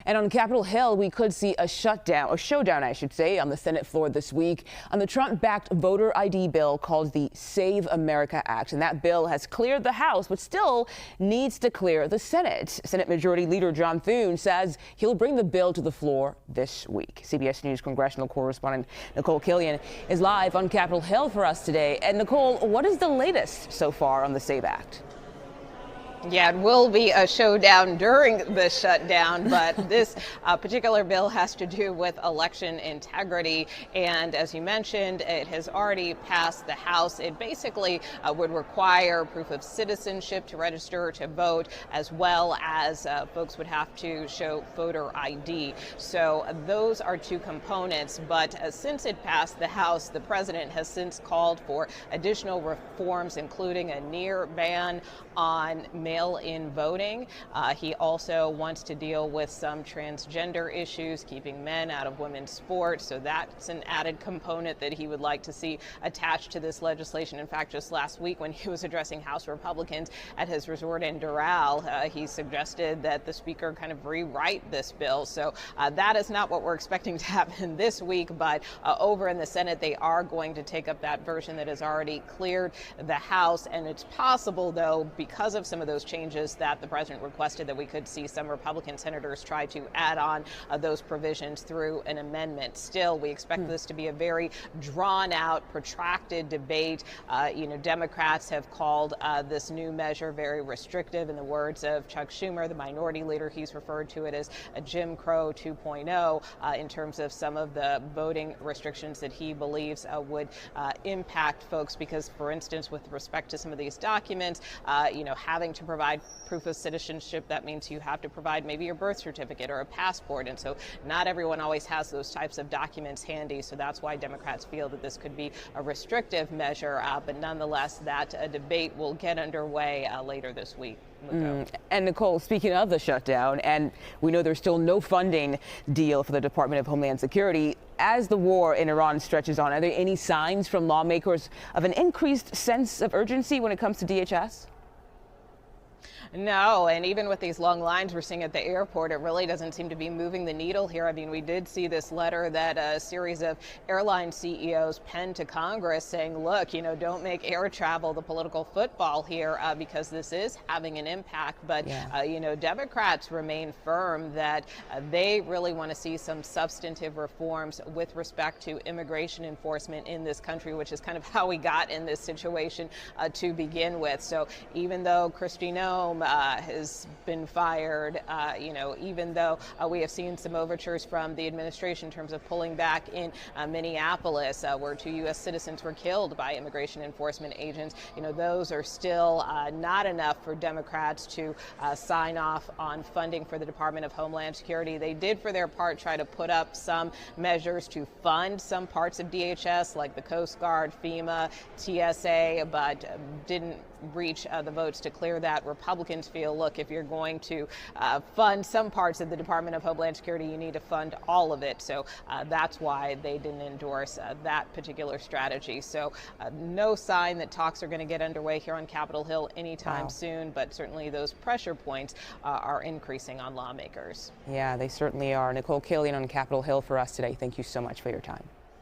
And on Capitol Hill, we could see a shutdown, or showdown, I should say, on the Senate floor this week on the Trump-backed voter ID bill called the Save America Act. And that bill has cleared the House, but still needs to clear the Senate. Senate Majority Leader John Thune says he'll bring the bill to the floor this week. CBS News congressional correspondent Nikole Killion is live on Capitol Hill for us today. And Nikole, what is the latest so far on the Save Act? Yeah, it will be a showdown during the shutdown, but this particular bill has to do with election integrity. And as you mentioned, it has already passed the House. It basically would require proof of citizenship to register to vote, as well as folks would have to show voter ID. So those are two components. But since it passed the House, the president has since called for additional reforms, including a near ban on mail-in voting. He also wants to deal with some transgender issues, keeping men out of women's sports. So that's an added component that he would like to see attached to this legislation. In fact, just last week when he was addressing House Republicans at his resort in Doral, he suggested that the speaker kind of rewrite this bill. So that is not what we're expecting to happen this week, but over in the Senate, they are going to take up that version that has already cleared the House. And it's possible, though, because of some of those changes that the president requested, that we could see some Republican senators try to add on those provisions through an amendment. Still, we expect this to be a very drawn out, protracted debate. Democrats have called this new measure very restrictive. In the words of Chuck Schumer, the minority leader, he's referred to it as a Jim Crow 2.0 in terms of some of the voting restrictions that he believes would impact folks. Because, for instance, with respect to some of these documents, having to provide proof of citizenship, that means you have to provide maybe your birth certificate or a passport. And so not everyone always has those types of documents handy. So that's why Democrats feel that this could be a restrictive measure. But nonetheless, that debate will get underway later this week. And Nikole, speaking of the shutdown, and we know there's still no funding deal for the Department of Homeland Security. As the war in Iran stretches on, are there any signs from lawmakers of an increased sense of urgency when it comes to DHS? No, and even with these long lines we're seeing at the airport, it really doesn't seem to be moving the needle here. I mean, we did see this letter that a series of airline CEOs penned to Congress saying, look, don't make air travel the political football here because this is having an impact. But, Democrats remain firm that they really want to see some substantive reforms with respect to immigration enforcement in this country, which is kind of how we got in this situation to begin with. So even though Kristi Noem has been fired, even though we have seen some overtures from the administration in terms of pulling back in Minneapolis, where 2 U.S. citizens were killed by immigration enforcement agents, those are still not enough for Democrats to sign off on funding for the Department of Homeland Security. They did, for their part, try to put up some measures to fund some parts of DHS, like the Coast Guard, FEMA, TSA, but didn't reach the votes to clear that. Republicans feel, look, if you're going to fund some parts of the Department of Homeland Security, you need to fund all of it. So that's why they didn't endorse that particular strategy. So no sign that talks are going to get underway here on Capitol Hill anytime soon, but certainly those pressure points are increasing on lawmakers. Yeah, they certainly are. Nikole Killion on Capitol Hill for us today. Thank you so much for your time.